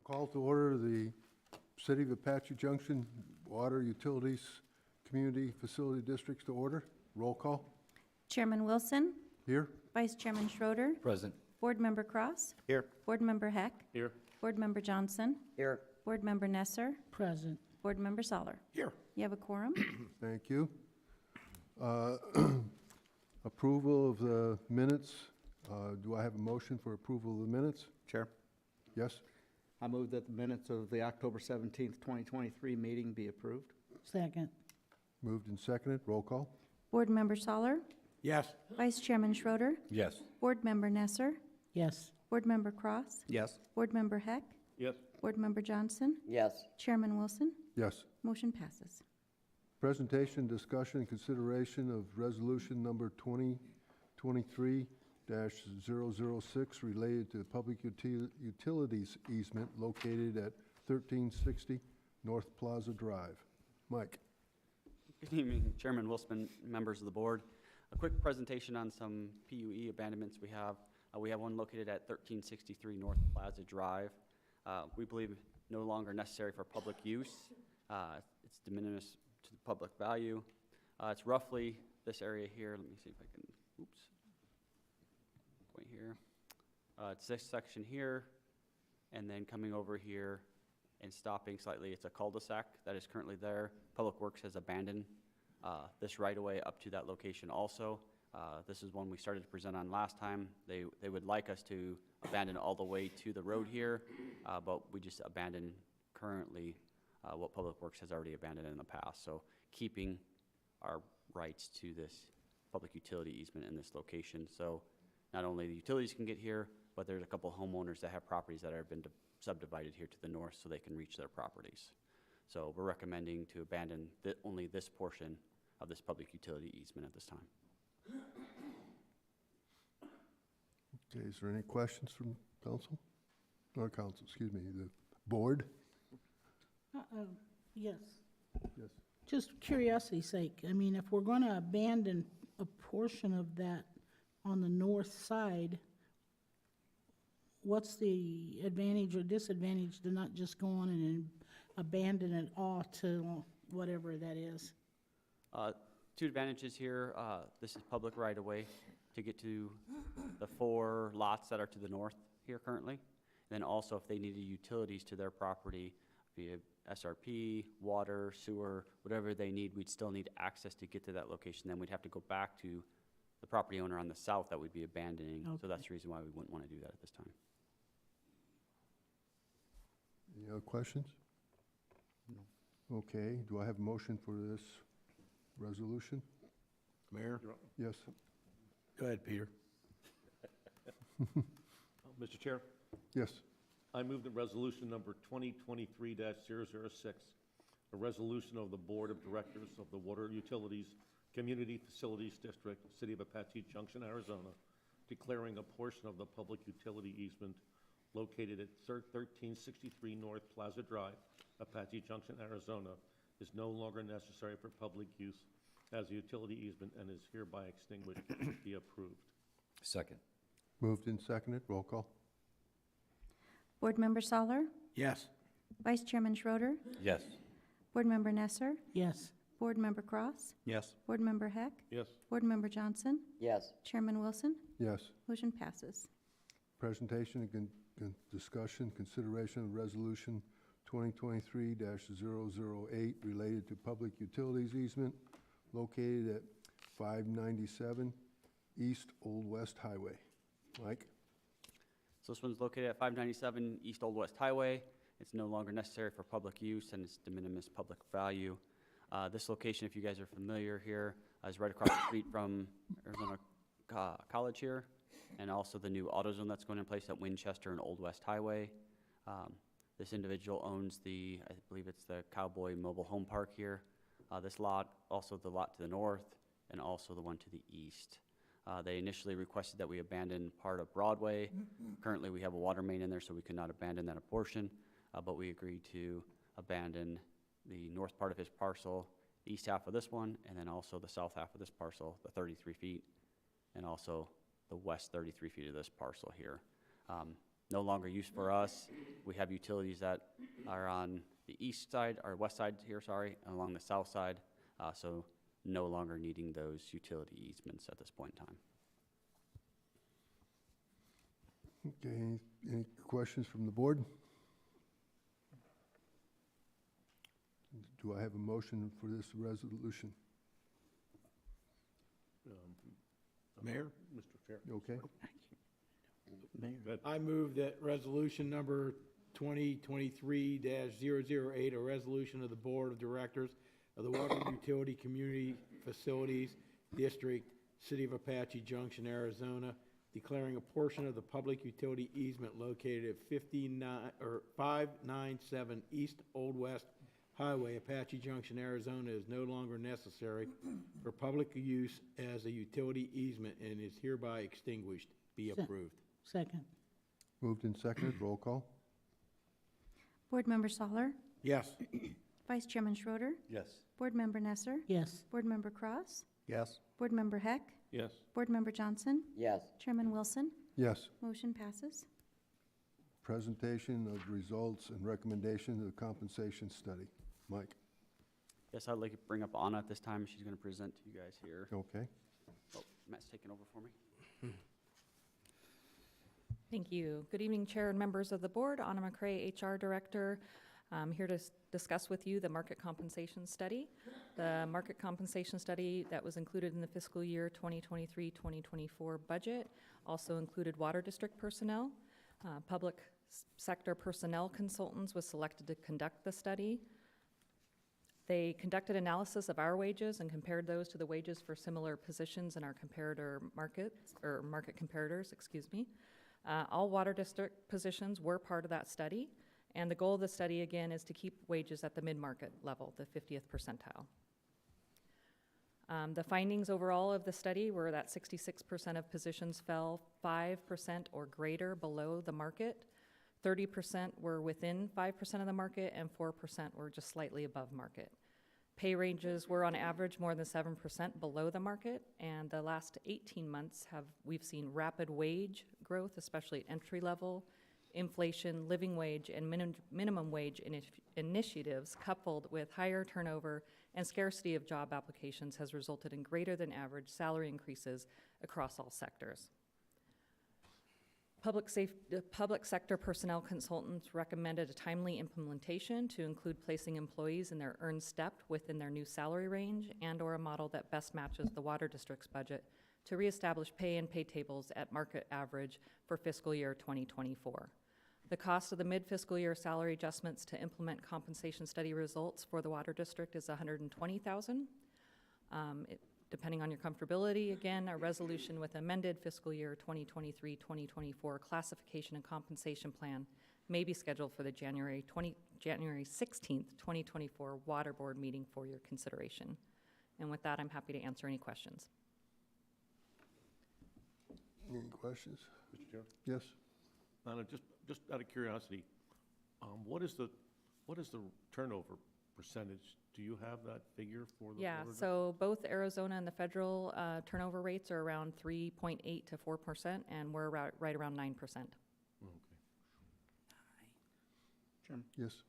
Call to order the City of Apache Junction Water Utilities Community Facility Districts to order. Roll call. Chairman Wilson, Here. Vice Chairman Schroeder, Present. Board Member Cross, Here. Board Member Heck, Here. Board Member Johnson, Here. Board Member Nesser, Present. Board Member Soller. Here. You have a quorum? Thank you. Approval of the minutes. Do I have a motion for approval of the minutes? Chair, Yes? I move that the minutes of the October 17th, 2023 meeting be approved. Second. Moved and seconded. Roll call. Board Member Soller, Yes. Vice Chairman Schroeder, Yes. Board Member Nesser, Yes. Board Member Cross, Yes. Board Member Heck, Yes. Board Member Johnson, Yes. Chairman Wilson. Yes. Motion passes. Presentation, discussion, and consideration of resolution number 2023-006 related to the public utilities easement located at 1360 North Plaza Drive. Mike. Good evening, Chairman Wilson, members of the board. A quick presentation on some PUE abandonments we have. We have one located at 1363 North Plaza Drive. We believe no longer necessary for public use. It's de minimis to the public value. It's roughly this area here. Let me see if I can, point here. It's this section here, and then coming over here and stopping slightly. It's a cul-de-sac that is currently there. Public Works has abandoned this right-of-way up to that location also. This is one we started to present on last time. They would like us to abandon all the way to the road here, but we just abandon currently what Public Works has already abandoned in the past. So keeping our rights to this public utility easement in this location. So not only the utilities can get here, but there's a couple homeowners that have properties that have been subdivided here to the north so they can reach their properties. So we're recommending to abandon only this portion of this public utility easement at this time. Okay, is there any questions from council? Or council, excuse me, the board? Yes. Yes. Just curiosity's sake, I mean, if we're going to abandon a portion of that on the north side, what's the advantage or disadvantage to not just go on and abandon it all to whatever that is? Two advantages here. This is public right-of-way to get to the 4 lots that are to the north here currently. And then also if they needed utilities to their property via SRP, water, sewer, whatever they need, we'd still need access to get to that location. Then we'd have to go back to the property owner on the south that we'd be abandoning. Okay. So that's the reason why we wouldn't want to do that at this time. Any other questions? No. Okay, do I have a motion for this resolution? Mayor? Yes. Go ahead, Peter. Mr. Chair, Yes. I move that resolution number 2023-006, a resolution of the Board of Directors of the Water Utilities Community Facilities District, City of Apache Junction, Arizona, declaring a portion of the public utility easement located at 1363 North Plaza Drive, Apache Junction, Arizona, is no longer necessary for public use as a utility easement and is hereby extinguished, be approved. Second. Moved and seconded. Roll call. Board Member Soller, Yes. Vice Chairman Schroeder, Yes. Board Member Nesser, Yes. Board Member Cross, Yes. Board Member Heck, Yes. Board Member Johnson, Yes. Chairman Wilson. Yes. Motion passes. Presentation and discussion, consideration of resolution 2023-008 related to public utilities easement located at 597 East Old West Highway. Mike? So this one's located at 597 East Old West Highway. It's no longer necessary for public use and it's de minimis public value. This location, if you guys are familiar here, is right across the street from Arizona College here, and also the new AutoZone that's going in place at Winchester and Old West Highway. This individual owns I believe it's the Cowboy Mobile Home Park here. This lot, also the lot to the north, and also the one to the east. They initially requested that we abandon part of Broadway. Currently, we have a water main in there, so we could not abandon that portion, but we agreed to abandon the north part of his parcel, the east half of this one, and then also the south half of this parcel, the 33 feet, and also the west 33 feet of this parcel here. no longer used for us. We have utilities that are on the east side, or west side here, sorry, along the south side, so no longer needing those utility easements at this point in time. Okay, any questions from the board? Do I have a motion for this resolution? Mayor? Mr. Chair. Okay, Mayor. Go ahead. I move that resolution number 2023-008, a resolution of the Board of Directors of the Water Utility Community Facilities District, City of Apache Junction, Arizona, declaring a portion of the public utility easement located at 597 East Old West Highway, Apache Junction, Arizona, is no longer necessary for public use as a utility easement and is hereby extinguished. Be approved. Second. moved and seconded, roll call? Board Member Soller, Yes. Vice Chairman Schroeder, Yes. Board Member Nesser, Yes. Board Member Cross, Yes. Board Member Heck, Yes. Board Member Johnson, Yes. Chairman Wilson, Yes. motion passes. Presentation of results and recommendation of the compensation study. Mike, Yes, I'd like to bring up Anna at this time. She's going to present to you guys here. okay? Oh, Matt's taking over for me. Thank you. Good evening, Chair and members of the board. Anna McCray, HR Director. I'm here to discuss with you the market compensation study. The market compensation study that was included in the fiscal year 2023-2024 budget also included water district personnel. Public sector personnel consultants was selected to conduct the study. They conducted analysis of our wages and compared those to the wages for similar positions in our comparator markets, or market comparators, excuse me. All water district positions were part of that study, and the goal of the study, again, is to keep wages at the mid-market level, the 50th percentile. The findings overall of the study were that 66% of positions fell 5% or greater below the market, 30% were within 5% of the market, and 4% were just slightly above market. Pay ranges were on average more than 7% below the market, and the last 18 months we've seen rapid wage growth, especially at entry level, inflation, living wage, and minimum wage initiatives coupled with higher turnover and scarcity of job applications has resulted in greater than average salary increases across all sectors. Public sector personnel consultants recommended a timely implementation to include placing employees in their earned step within their new salary range and/or a model that best matches the water district's budget to reestablish pay and pay tables at market average for fiscal year 2024. The cost of the mid-fiscal year salary adjustments to implement compensation study results for the water district is $120,000. Depending on your comfortability, again, a resolution with amended fiscal year 2023-2024 classification and compensation plan may be scheduled for the January 16th, 2024 Water Board meeting for your consideration. And with that, I'm happy to answer any questions. Any questions? Mr. Chair? Yes? Anna, just out of curiosity, what is the turnover percentage? Do you have that figure for the Yeah, water so both Arizona and the federal turnover rates are around 3.8 to 4%, and we're right around 9%. district? Okay. Chairman. Yes?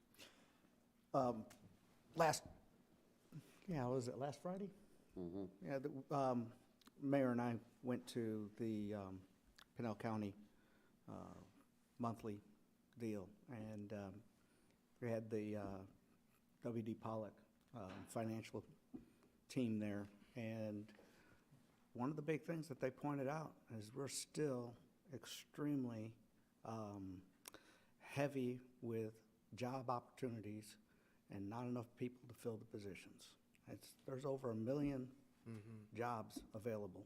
Was it last Friday? Yeah, the mayor and I went to the Pinell County monthly deal, and we had the W.D. Pollock financial team there, and one of the big things that they pointed out is we're still extremely heavy with job opportunities and not enough people to fill the positions. There's over 1 million jobs available,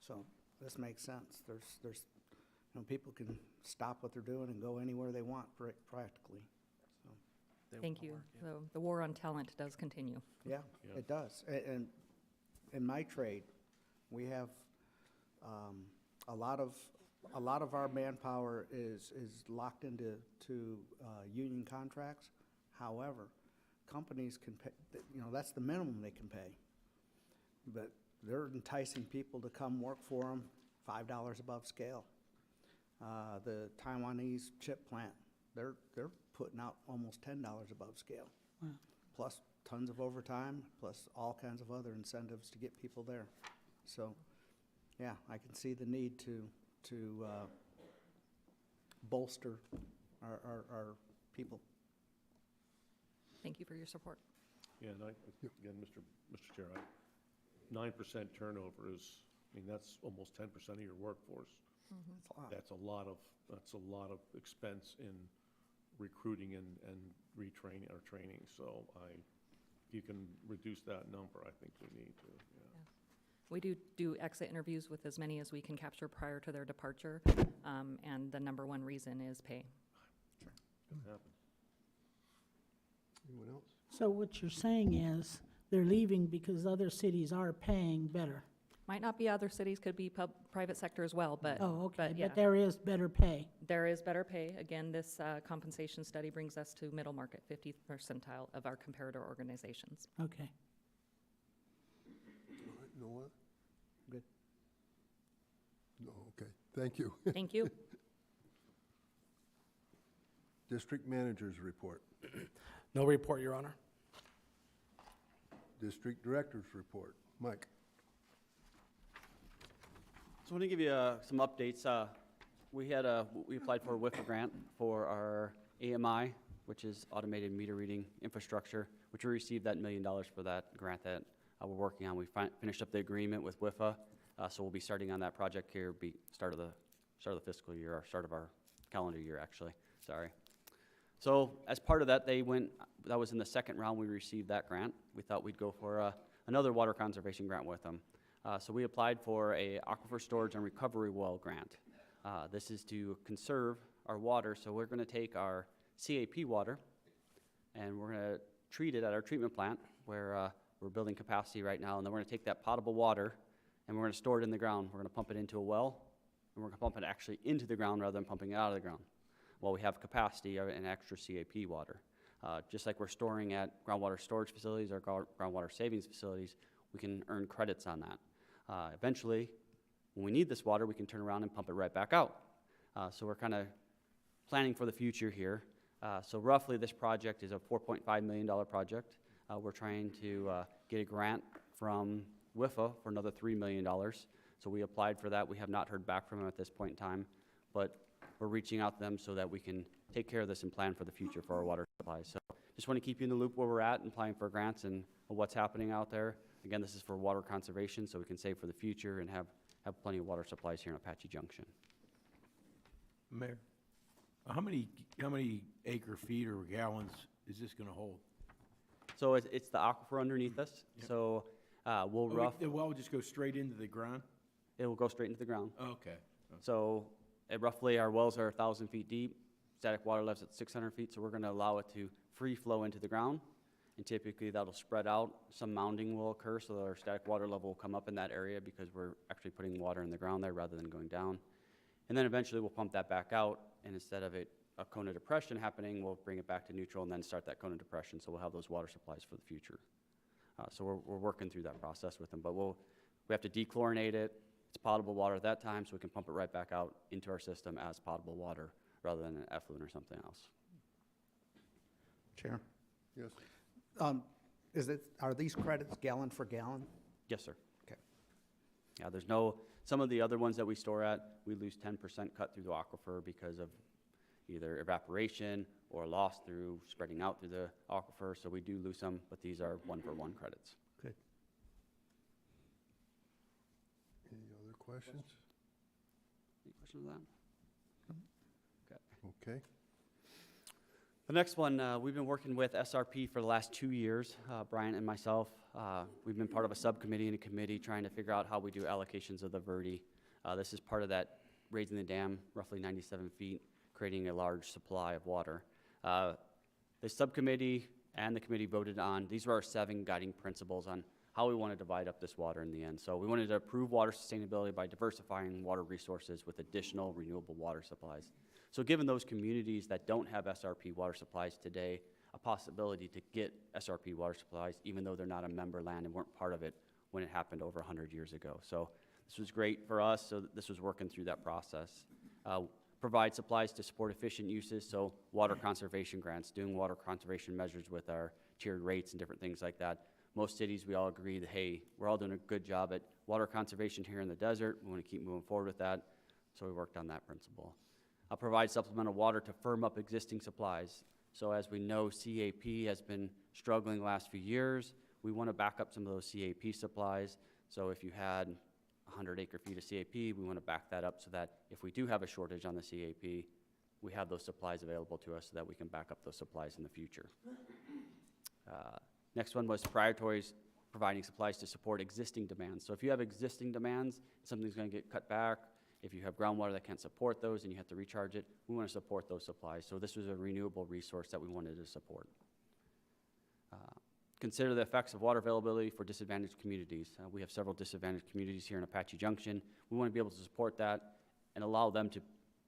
so this makes sense. There's people can stop what they're doing and go anywhere they want practically. Thank you. So the war on talent does continue. Yeah, Yeah. it does. And in my trade, we have a lot of our manpower is locked into union contracts. However, companies can pay, that's the minimum they can pay. But they're enticing people to come work for them $5 above scale. The Taiwanese chip plant, they're putting out almost $10 above scale. Wow. Plus tons of overtime, plus all kinds of other incentives to get people there. So, yeah, I can see the need to bolster our people. Thank you for your support. Yeah, and again, Mr. Chair, 9% turnover is, I mean, that's almost 10% of your workforce. It's a lot. That's a lot of expense in recruiting and retraining or training. So if you can reduce that number, I think we need to, yeah. We do exit interviews with as many as we can capture prior to their departure, and the number one reason is pay. Gonna happen. Anyone else? So what you're saying is they're leaving because other cities are paying better? Might not be other cities, could be private sector as well, but. Oh, okay, but yeah, but there is better pay. there is better pay. Again, this compensation study brings us to middle market, 50th percentile of our comparator organizations. Okay. All right, no one? Good. No, okay, thank you. Thank you. District Manager's Report. No report, Your Honor. District Director's Report. Mike? So I want to give you some updates. We applied for a WIFA grant for our AMI, which is Automated Meter Reading Infrastructure, which we received that $1 million for that grant that we're working on. We finished up the agreement with WIFA, so we'll be starting on that project here, start of the fiscal year, or start of our calendar year, actually. Sorry. So as part of that, that was in the second round we received that grant. We thought we'd go for another water conservation grant with them. So we applied for a aquifer storage and recovery well grant. This is to conserve our water, so we're going to take our CAP water and we're going to treat it at our treatment plant where we're building capacity right now, and then we're going to take that potable water and we're going to store it in the ground. We're going to pump it into a well, and we're going to pump it actually into the ground rather than pumping it out of the ground. While we have capacity and extra CAP water. Just like we're storing at groundwater storage facilities or groundwater savings facilities, we can earn credits on that. Eventually, when we need this water, we can turn around and pump it right back out. So we're kind of planning for the future here. So roughly this project is a $4.5 million project. We're trying to get a grant from WIFA for another $3 million. So we applied for that. We have not heard back from them at this point in time, but we're reaching out to them so that we can take care of this and plan for the future for our water supplies. So just want to keep you in the loop where we're at and applying for grants and what's happening out there. Again, this is for water conservation, so we can save for the future and have plenty of water supplies here in Apache Junction. Mayor, how many acre feet or gallons is this going to hold? So it's the aquifer underneath us. Yep. So we'll The well will just go straight into the ground? it will go straight into the ground. Okay. So roughly our wells are 1,000 feet deep. Static water level's at 600 feet, so we're going to allow it to free flow into the ground. And typically that'll spread out. Some mounding will occur, so that our static water level will come up in that area because we're actually putting water in the ground there rather than going down. And then eventually we'll pump that back out, and instead of a cone of depression happening, we'll bring it back to neutral and then start that cone of depression, so we'll have those water supplies for the future. So we're working through that process with them, but we have to dechlorinate it. It's potable water at that time, so we can pump it right back out into our system as potable water rather than an effluent or something else. Chair, Yes. are these credits gallon for gallon? Yes, sir. Okay. Yeah, some of the other ones that we store at, we lose 10% cut through the aquifer because of either evaporation or loss through spreading out through the aquifer, so we do lose some, but these are one-for-one credits. Good. Any other questions? Any questions on that? Okay. The next one, we've been working with SRP for the last 2 years, Brian and myself. We've been part of a subcommittee and a committee trying to figure out how we do allocations of the Verde. This is part of that raising the dam roughly 97 feet, creating a large supply of water. The subcommittee and the committee voted on, these were our 7 guiding principles on how we want to divide up this water in the end. So we wanted to improve water sustainability by diversifying water resources with additional renewable water supplies. So giving those communities that don't have SRP water supplies today a possibility to get SRP water supplies, even though they're not a member land and weren't part of it when it happened over 100 years ago. So this was great for us, so this was working through that process. provide supplies to support efficient uses, so water conservation grants, doing water conservation measures with our tiered rates and different things like that. Most cities, we all agree that, hey, we're all doing a good job at water conservation here in the desert. We want to keep moving forward with that, so we worked on that principle. I'll provide supplemental water to firm up existing supplies. So as we know, CAP has been struggling the last few years. We want to back up some of those CAP supplies. So if you had 100 acre feet of CAP, we want to back that up so that if we do have a shortage on the CAP, we have those supplies available to us so that we can back up those supplies in the future. Next one was prioritize providing supplies to support existing demands. So if you have existing demands, something's going to get cut back. If you have groundwater that can't support those and you have to recharge it, we want to support those supplies. So this was a renewable resource that we wanted to support. Consider the effects of water availability for disadvantaged communities. We have several disadvantaged communities here in Apache Junction. We want to be able to support that and allow them to,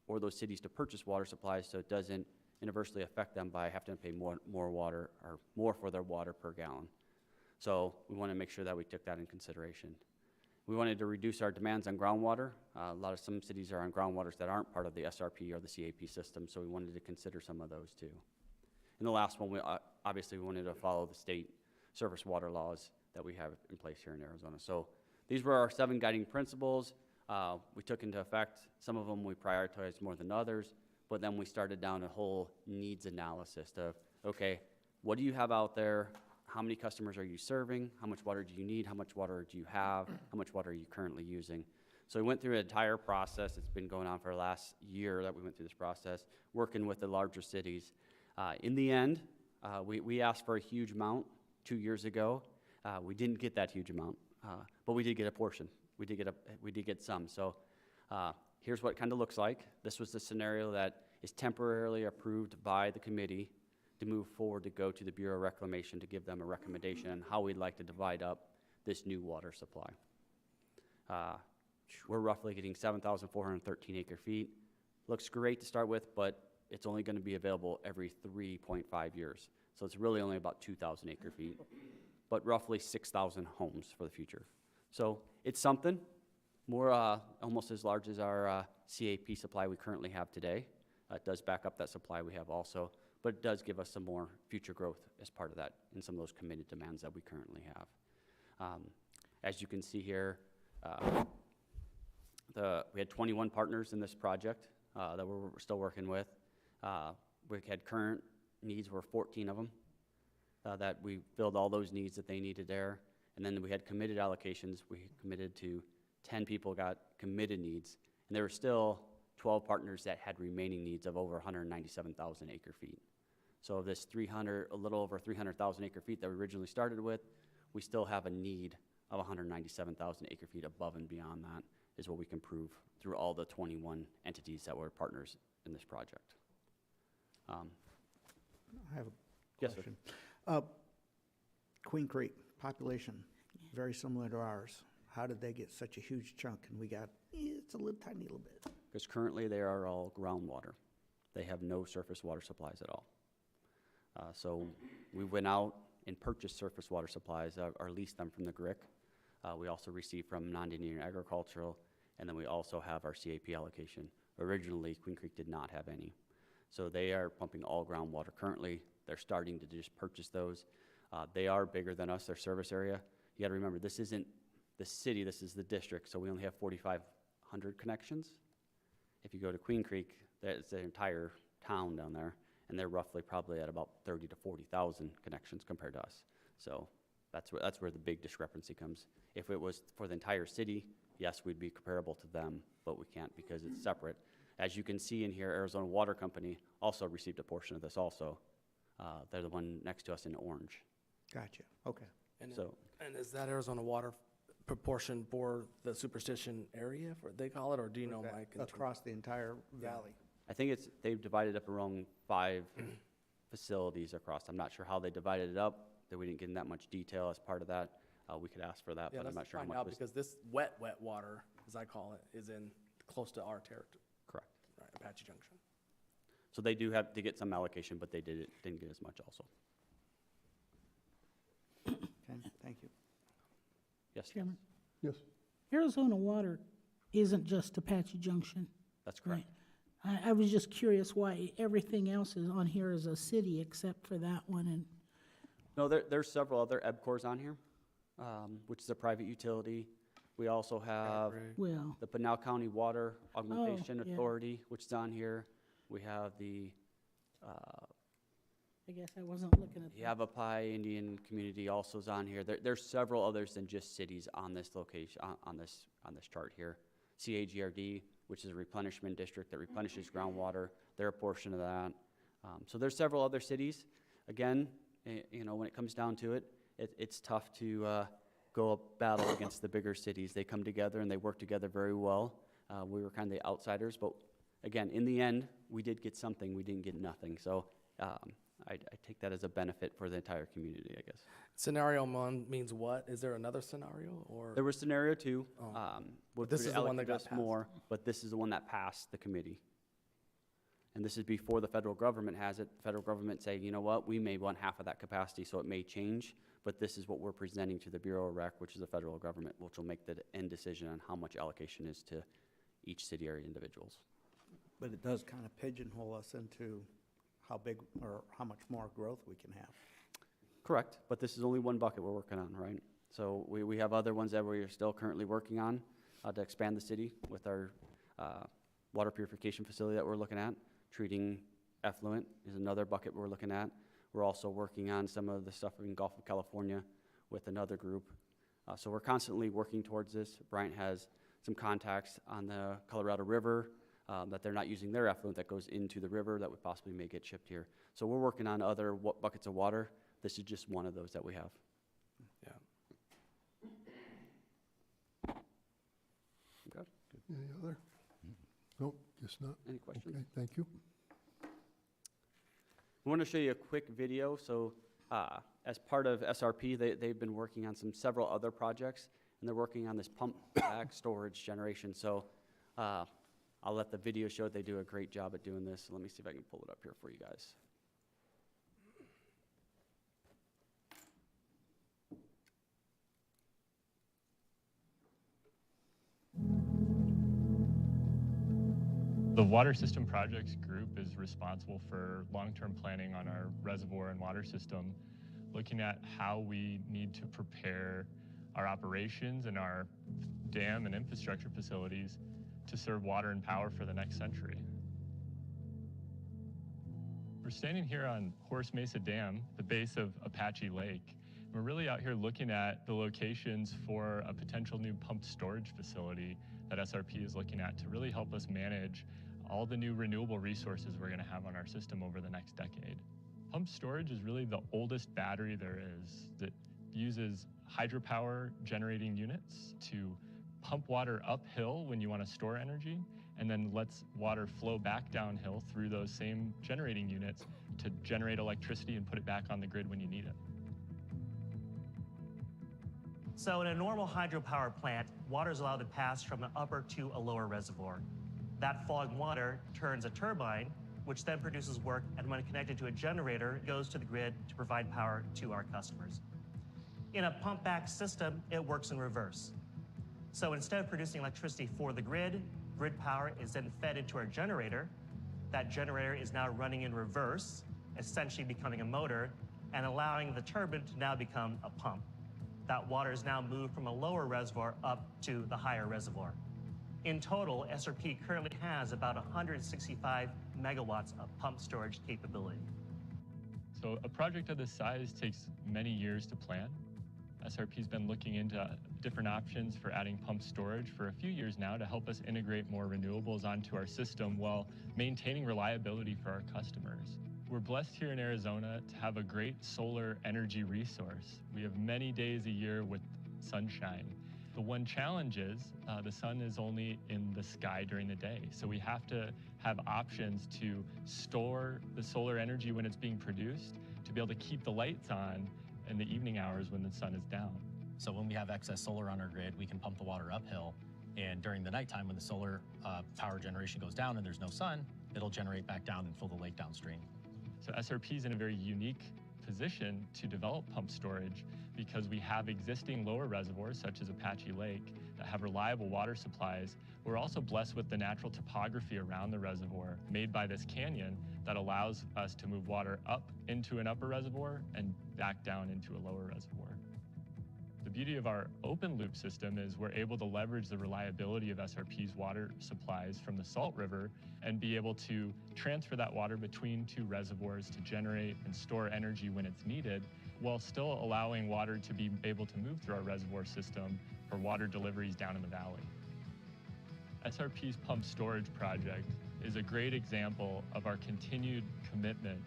or those cities to purchase water supplies so it doesn't adversely affect them by having to pay more water or more for their water per gallon. So we want to make sure that we took that in consideration. We wanted to reduce our demands on groundwater. Some cities are on groundwaters that aren't part of the SRP or the CAP system, so we wanted to consider some of those too. And the last one, obviously we wanted to follow the state surface water laws that we have in place here in Arizona. So these were our 7 guiding principles. We took into effect. Some of them we prioritized more than others, but then we started down a whole needs analysis of, okay, what do you have out there? How many customers are you serving? How much water do you need? How much water do you have? How much water are you currently using? So we went through an entire process. It's been going on for the last year that we went through this process, working with the larger cities. In the end, we asked for a huge amount 2 years ago. We didn't get that huge amount, but we did get a portion. We did get some. So here's what it kind of looks like. This was the scenario that is temporarily approved by the committee to move forward to go to the Bureau of Reclamation to give them a recommendation on how we'd like to divide up this new water supply. We're roughly getting 7,413 acre feet. Looks great to start with, but it's only going to be available every 3.5 years. So it's really only about 2,000 acre feet, but roughly 6,000 homes for the future. So it's something more, almost as large as our CAP supply we currently have today. It does back up that supply we have also, but it does give us some more future growth as part of that in some of those committed demands that we currently have. As you can see here, we had 21 partners in this project that we're still working with. We had current needs were 14 of them that we filled all those needs that they needed there. And then we had committed allocations. We committed to 10 people got committed needs. And there were still 12 partners that had remaining needs of over 197,000 acre feet. So of this a little over 300,000 acre feet that we originally started with, we still have a need of 197,000 acre feet above and beyond that is what we can prove through all the 21 entities that were partners in this project. I have a Yes, sir. question. Queen Creek, population, very similar to ours. How did they get such a huge chunk? And we got, it's a little tiny little bit. Because currently they are all groundwater. They have no surface water supplies at all. So we went out and purchased surface water supplies or leased them from the GRIC. We also received from non-Indian agricultural, and then we also have our CAP allocation. Originally, Queen Creek did not have any. So they are pumping all groundwater. Currently, they're starting to just purchase those. They are bigger than us, their service area. You gotta remember, this isn't the city, this is the district, so we only have 4,500 connections. If you go to Queen Creek, that's the entire town down there, and they're roughly probably at about 30 to 40,000 connections compared to us. So that's where the big discrepancy comes. If it was for the entire city, yes, we'd be comparable to them, but we can't because it's separate. As you can see in here, Arizona Water Company also received a portion of this also. They're the one next to us in orange. Gotcha, okay. And So is that Arizona Water proportion for the superstition area, they call it, or do you know, Mike? in terms- Across the entire valley. I think they've divided up around 5 facilities across. I'm not sure how they divided it up, that we didn't get in that much detail as part of that. We could ask for that, Yeah, but I'm let's not sure how find much out, was because this wet water, as I call it, is in close to our territory, correct. right, Apache Junction. So they do have to get some allocation, but they didn't get as much also. Okay, thank you. Yes, Chairman, Yes. Arizona Water isn't just Apache Junction, that's correct. right? I was just curious why everything else is on here as a city except for that one, and, No, there's several other EBCORs on here, which is a private utility. We also have well, the Pinal County Water Augmentation yeah. Authority, which is on here. We have the I guess I wasn't looking at that. Yavapai Indian Community also is on here. There's several others than just cities on this location, on this chart here. CAGRD, which is a replenishment district that replenishes groundwater, they're a portion of that. So there's several other cities. Again, when it comes down to it, it's tough to go battle against the bigger cities. They come together and they work together very well. We were kind of the outsiders, but again, in the end, we did get something. We didn't get nothing. So I take that as a benefit for the entire community, I guess. Scenario one means what? Is there another scenario, or? There was scenario two. Oh. Would This is the one that got allocate us more, but this is the one that passed the committee. And this is before the federal government has it. The federal government say, you know what, we may want half of that capacity, so it may change, but this is what we're presenting to the Bureau of Rec, which is the federal government, which will make the end decision on how much allocation is to each city area individuals. But it does kind of pigeonhole us into how big or how much more growth we can have. Correct, but this is only one bucket we're working on, right? So we have other ones that we are still currently working on to expand the city with our water purification facility that we're looking at. Treating effluent is another bucket we're looking at. We're also working on some of the stuff in Gulf of California with another group. So we're constantly working towards this. Bryant has some contacts on the Colorado River that they're not using their effluent that goes into the river that would possibly may get shipped here. So we're working on other buckets of water. This is just one of those that we have. Yeah. Okay. Any other? Nope, guess not. Any questions? Okay, thank you. I want to show you a quick video. So as part of SRP, they've been working on several other projects, and they're working on this pump back storage generation. So I'll let the video show it. They do a great job at doing this. Let me see if I can pull it up here for you guys. The Water System Projects Group is responsible for long-term planning on our reservoir and water system, looking at how we need to prepare our operations and our dam and infrastructure facilities to serve water and power for the next century. We're standing here on Horse Mesa Dam, the base of Apache Lake. We're really out here looking at the locations for a potential new pumped storage facility that SRP is looking at to really help us manage all the new renewable resources we're going to have on our system over the next decade. Pumped storage is really the oldest battery there is that uses hydropower generating units to pump water uphill when you want to store energy, and then lets water flow back downhill through those same generating units to generate electricity and put it back on the grid when you need it. So in a normal hydropower plant, water is allowed to pass from an upper to a lower reservoir. That flowing water turns a turbine, which then produces work, and when connected to a generator, goes to the grid to provide power to our customers. In a pump-back system, it works in reverse. So instead of producing electricity for the grid power is then fed into our generator. That generator is now running in reverse, essentially becoming a motor, and allowing the turbine to now become a pump. That water is now moved from a lower reservoir up to the higher reservoir. In total, SRP currently has about 165 megawatts of pump storage capability. So a project of this size takes many years to plan. SRP's been looking into different options for adding pump storage for a few years now to help us integrate more renewables onto our system while maintaining reliability for our customers. We're blessed here in Arizona to have a great solar energy resource. We have many days a year with sunshine. The one challenge is the sun is only in the sky during the day, so we have to have options to store the solar energy when it's being produced to be able to keep the lights on in the evening hours when the sun is down. So when we have excess solar on our grid, we can pump the water uphill, and during the nighttime when the solar power generation goes down and there's no sun, it'll generate back down and fill the lake downstream. So SRP is in a very unique position to develop pump storage because we have existing lower reservoirs such as Apache Lake that have reliable water supplies. We're also blessed with the natural topography around the reservoir made by this canyon that allows us to move water up into an upper reservoir and back down into a lower reservoir. The beauty of our open loop system is we're able to leverage the reliability of SRP's water supplies from the Salt River and be able to transfer that water between two reservoirs to generate and store energy when it's needed, while still allowing water to be able to move through our reservoir system for water deliveries down in the valley. SRP's pump storage project is a great example of our continued commitment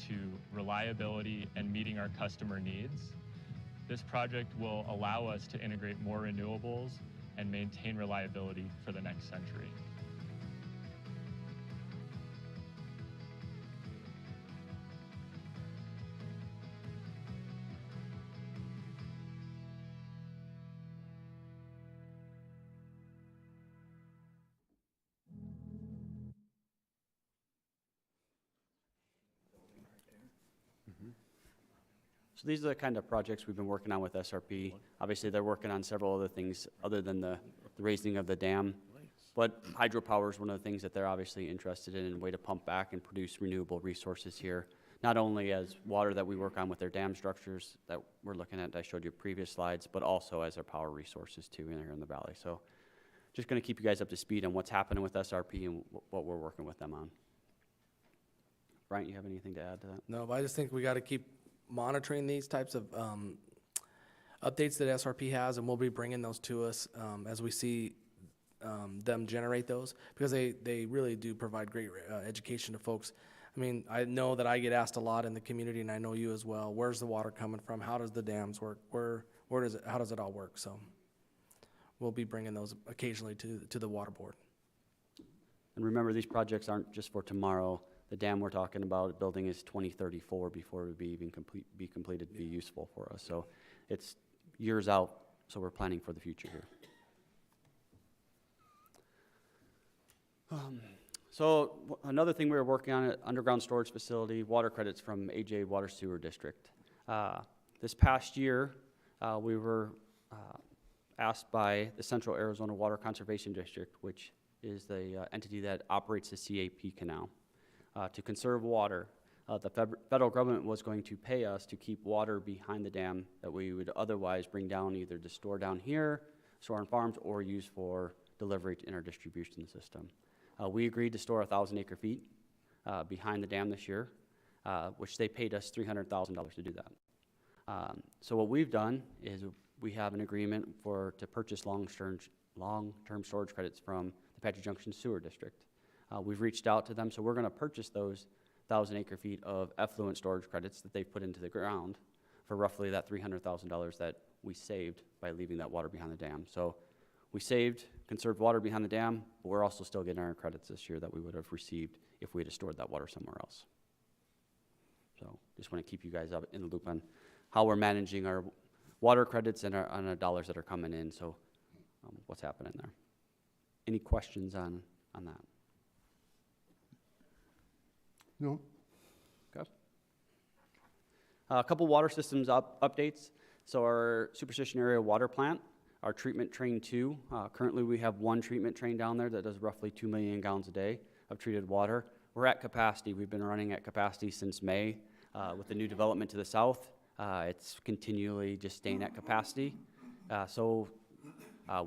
to reliability and meeting our customer needs. This project will allow us to integrate more renewables and maintain reliability for the next century. So these are the kind of projects we've been working on with SRP. Obviously, they're working on several other things other than the raising of the dam. But hydropower is one of the things that they're obviously interested in, a way to pump back and produce renewable resources here, not only as water that we work on with their dam structures that we're looking at, I showed you previous slides, but also as their power resources too here in the valley. So just going to keep you guys up to speed on what's happening with SRP and what we're working with them on. Brian, you have anything to add to that? No, but I just think we got to keep monitoring these types of updates that SRP has, and we'll be bringing those to us as we see them generate those, because they really do provide great education to folks. I mean, I know that I get asked a lot in the community, and I know you as well. Where's the water coming from? How does the dams work? Where does it? How does it all work? So we'll be bringing those occasionally to the water board. And remember, these projects aren't just for tomorrow. The dam we're talking about building is 2034 before it would be even be completed to be useful for us. So it's years out, so we're planning for the future here. So another thing we were working on, underground storage facility, water credits from AJ Water Sewer District. This past year, we were asked by the Central Arizona Water Conservation District, which is the entity that operates the CAP canal, to conserve water. The federal government was going to pay us to keep water behind the dam that we would otherwise bring down either to store down here, store on farms, or use for delivery in our distribution system. We agreed to store 1,000 acre feet behind the dam this year, which they paid us $300,000 to do that. So what we've done is we have an agreement to purchase long-term storage credits from the Apache Junction Sewer District. We've reached out to them, so we're going to purchase those 1,000 acre feet of effluent storage credits that they've put into the ground for roughly that $300,000 that we saved by leaving that water behind the dam. So we conserved water behind the dam, but we're also still getting our credits this year that we would have received if we had stored that water somewhere else. So just want to keep you guys up in the loop on how we're managing our water credits and our dollars that are coming in. So what's happening there? Any questions on that? No? Okay. A couple water systems updates. So our Superstition Area Water Plant, our treatment train 2, currently we have one treatment train down there that does roughly 2 million gallons a day of treated water. We're at capacity. We've been running at capacity since May. With the new development to the south, it's continually just staying at capacity. So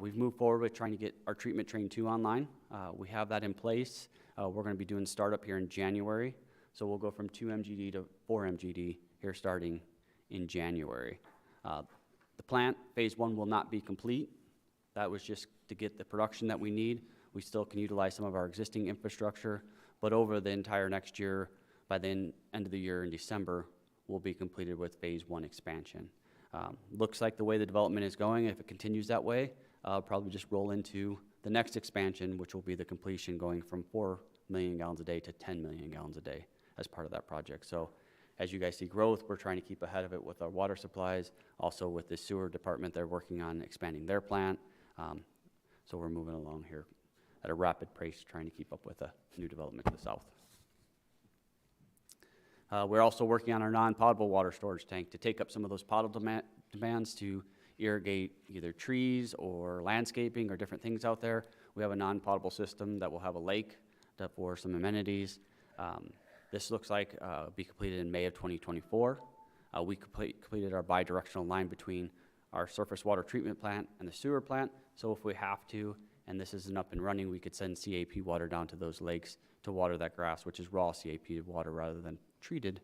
we've moved forward with trying to get our treatment train 2 online. We have that in place. We're going to be doing startup here in January. So we'll go from 2 MGD to 4 MGD here starting in January. The plant, phase 1, will not be complete. That was just to get the production that we need. We still can utilize some of our existing infrastructure, but over the entire next year, by the end of the year in December, we'll be completed with phase 1 expansion. Looks like the way the development is going, if it continues that way, I'll probably just roll into the next expansion, which will be the completion going from 4 million gallons a day to 10 million gallons a day as part of that project. So as you guys see growth, we're trying to keep ahead of it with our water supplies. Also with the sewer department, they're working on expanding their plant. So we're moving along here at a rapid pace, trying to keep up with the new development to the south. We're also working on our non-potable water storage tank to take up some of those potable demands to irrigate either trees or landscaping or different things out there. We have a non-potable system that will have a lake for some amenities. This looks like be completed in May of 2024. We completed our bi-directional line between our surface water treatment plant and the sewer plant. So if we have to, and this isn't up and running, we could send CAP water down to those lakes to water that grass, which is raw CAP water rather than treated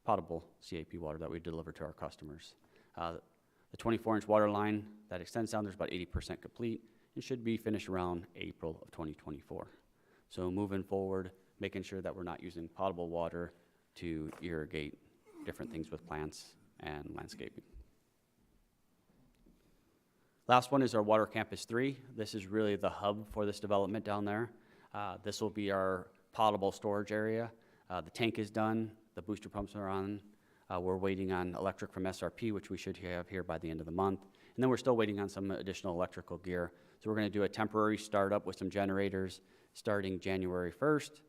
potable CAP water that we deliver to our customers. The 24-inch water line that extends down, there's about 80% complete and should be finished around April of 2024. So moving forward, making sure that we're not using potable water to irrigate different things with plants and landscaping. Last one is our Water Campus 3. This is really the hub for this development down there. This will be our potable storage area. The tank is done, the booster pumps are on. We're waiting on electric from SRP, which we should have here by the end of the month. And then we're still waiting on some additional electrical gear. So we're gonna do a temporary startup with some generators starting January 1st.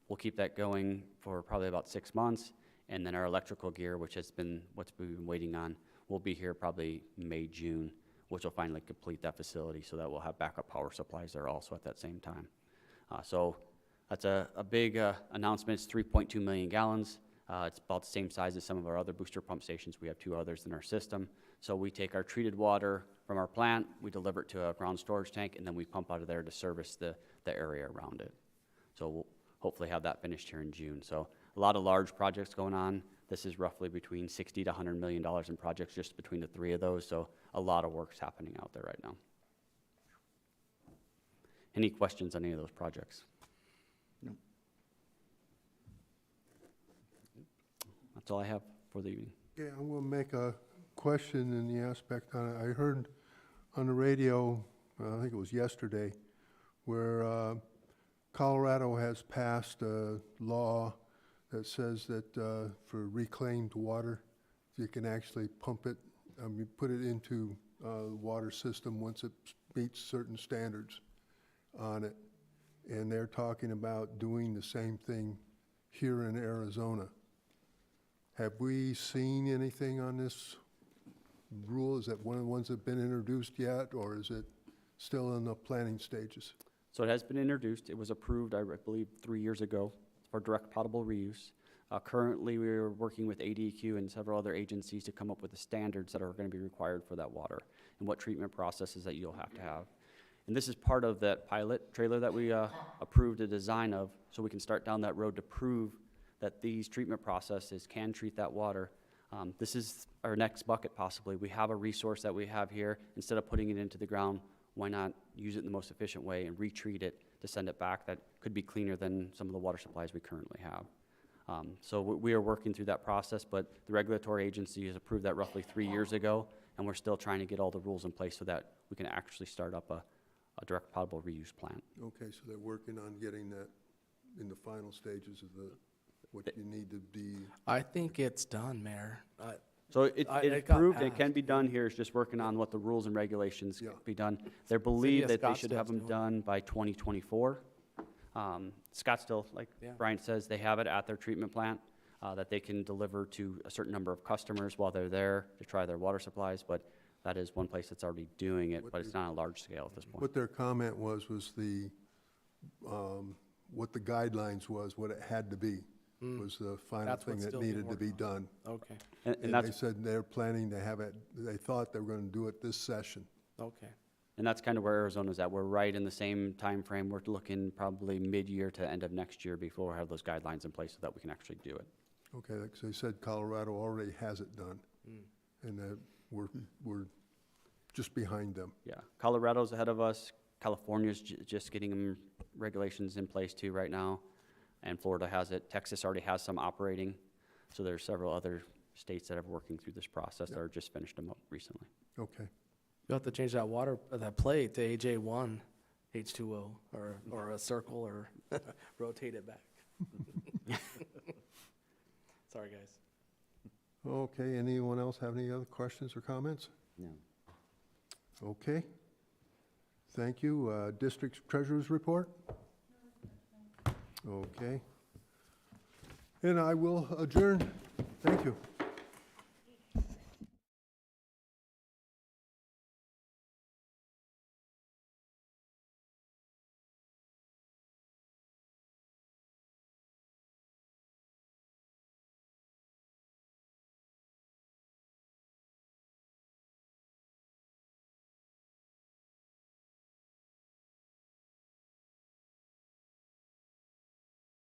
We'll keep that going for probably about 6 months. And then our electrical gear, which has been what we've been waiting on, will be here probably May, June, which will finally complete that facility so that we'll have backup power supplies there also at that same time. So that's a big announcement. It's 3.2 million gallons. It's about the same size as some of our other booster pump stations. We have 2 others in our system. So we take our treated water from our plant, we deliver it to a ground storage tank, and then we pump out of there to service the area around it. So we'll hopefully have that finished here in June. So a lot of large projects going on. This is roughly between $60 to $100 million in projects just between the 3 of those. So a lot of work's happening out there right now. Any questions on any of those projects? No. That's all I have for the evening. Yeah, I'm going to make a question in the aspect on it. I heard on the radio, I think it was yesterday, where Colorado has passed a law that says that for reclaimed water, you can actually pump it, put it into the water system once it meets certain standards on it. And they're talking about doing the same thing here in Arizona. Have we seen anything on this rule? Is that one of the ones that have been introduced yet, or is it still in the planning stages? So it has been introduced. It was approved, I believe, 3 years ago for direct potable reuse. Currently, we're working with ADQ and several other agencies to come up with the standards that are going to be required for that water and what treatment processes that you'll have to have. And this is part of that pilot trailer that we approved the design of, so we can start down that road to prove that these treatment processes can treat that water. This is our next bucket possibly. We have a resource that we have here. Instead of putting it into the ground, why not use it in the most efficient way and retreat it to send it back that could be cleaner than some of the water supplies we currently have. So we are working through that process, but the regulatory agency has approved that roughly 3 years ago, and we're still trying to get all the rules in place so that we can actually start up a direct potable reuse plant. Okay, so they're working on getting that in the final stages of what you need to be. I think it's done, Mayor. So it's got approved, it passed. can be done here, it's just working on what the rules and regulations Yeah. can be done. They believe of that they should have Scottsdale's them doing done by 2024. Scottsdale, like Yeah. Brian says, they have it at their treatment plant that they can deliver to a certain number of customers while they're there to try their water supplies, but that is one place that's already doing it, but it's not on a large scale at this point. What their comment was the, what the guidelines was, what it had to be, was the final That's thing what's that still being needed to be worked on. done. Okay, And And that's they said they're planning to have it, they thought they were going to do it this session. okay. And that's kind of where Arizona's at. We're right in the same time frame. We're looking probably mid-year to end of next year before we have those guidelines in place so that we can actually do it. Okay, like they said, Colorado already has it done, and that we're just behind them. Yeah, Colorado's ahead of us. California's just getting them regulations in place too right now, and Florida has it. Texas already has some operating, so there's several other states that are working through this process that are just finished them up recently. Okay. You'll have to change that plate to AJ1 H2O or a circle or rotate it back. Sorry, guys. Okay, anyone else have any other questions or comments? No. Okay. Thank you. District Treasurer's Report? Okay. And I will adjourn. Thank you.